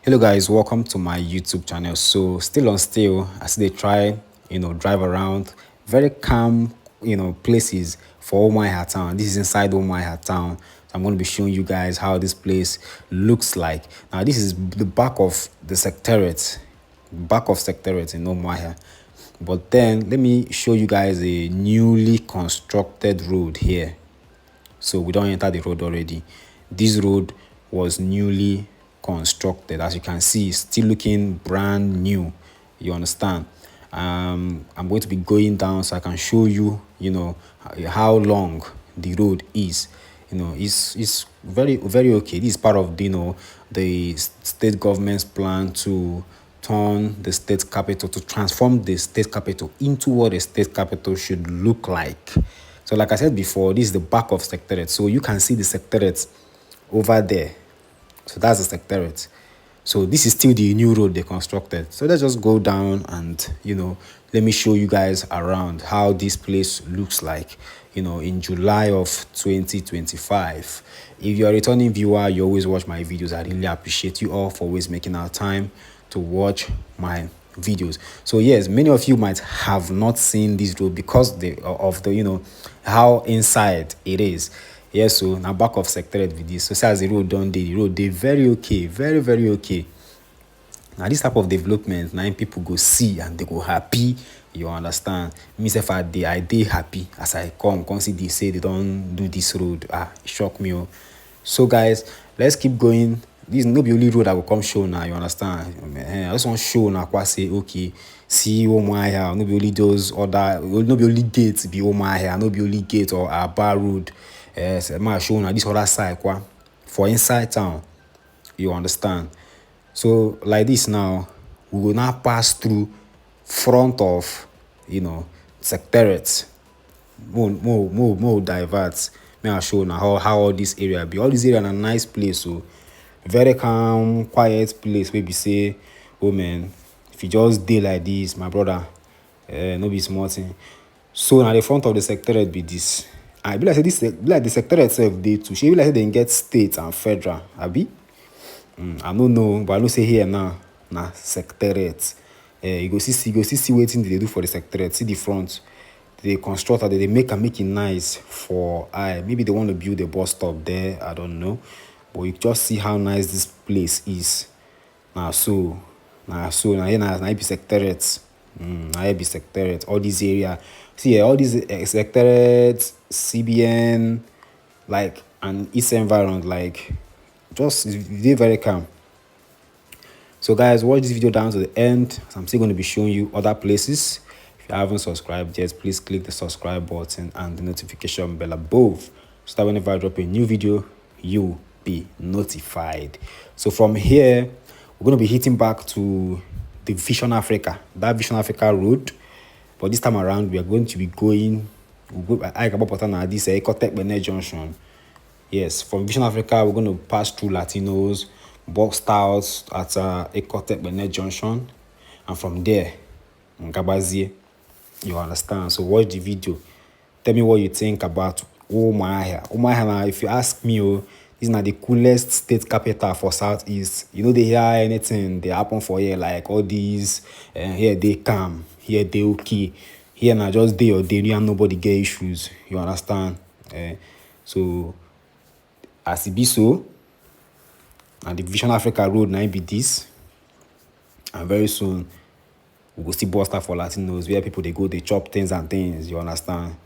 Hello guys, welcome to my YouTube channel. So still on still as they try, drive around very calm, places for Umuahia town. This is inside Umuahia town. So I'm going to be showing you guys how this place looks like. Now this is the back of the Secretariat, in Umuahia. But then let me show you guys a newly constructed road here. So we don't enter the road already. This road was newly constructed. As you can see, it's still looking brand new. You understand? I'm going to be going down so I can show you, how long the road is. It's very okay. This is part of the state government's plan to turn the state capital, to transform the state capital into what a state capital should look like. So like I said before, this is the back of Secretariat. So you can see the Secretariat over there. So that's the Secretariat. So this is still the new road they constructed. So let's just go down and, let me show you guys around how this place looks like, in July of 2025. If you're a returning viewer, you always watch my videos. I really appreciate you all for always making our time to watch my videos. So yes, many of you might have not seen this road because of the how inside it is. Yes, so now back of Secretariat with this. So as the road done the road they very okay, very okay. Now this type of development, now people go see and they go happy. You understand? Me if I dey happy as I come see they say they don't do this road. It shock me. So guys, let's keep going. This no be only road I will come show now. You understand? I just want to show now. Say okay, see Umuahia. No be only those other. No be only gates be Umuahia. No be only gate or Abia road. So I show now this other side for inside town. You understand? So like this now, we will now pass through front of Secretariat. More divert. May I show now how all this area be. All this area in a nice place. So very calm, quiet place. Maybe say, oh man, if you just dey like this, my brother, no be small thing. So now the front of the Secretariat be this. I be like say this be like the Secretariat itself dey too. She be like say they get state and federal. Abi? I don't know, but I know say here now Secretariat. You go see waiting they do for the Secretariat. See the front. They construct they make it nice for maybe they want to build a bus stop there. I don't know. But you just see how nice this place is. Now here be Secretariat. Here be Secretariat. All this area. See all these Secretariat, CBN, like and its environment, like just they very calm. So guys, watch this video down to the end. I'm still going to be showing you other places. If you haven't subscribed yet, please click the subscribe button and the notification bell above so that whenever I drop a new video, you be notified. So from here, we're going to be hitting back to the Vision Africa, that Vision Africa road. But this time around, we are going to be going this Secretariat junction. Yes, from Vision Africa, we're going to pass through Latinos, boxed out at Secretariat junction, and from there, Ngabazie. You understand? So watch the video. Tell me what you think about Umuahia. Umuahia, if you ask me, this is not the coolest state capital for Southeast. You know they hear anything they happen for here, like all these. Here they calm, here they okay. Here now just day or day, and nobody get issues. You understand? So as it be so, and the Vision Africa road now be this, and very soon we will see bus stop for Latinos where people they go they chop things and things. You understand?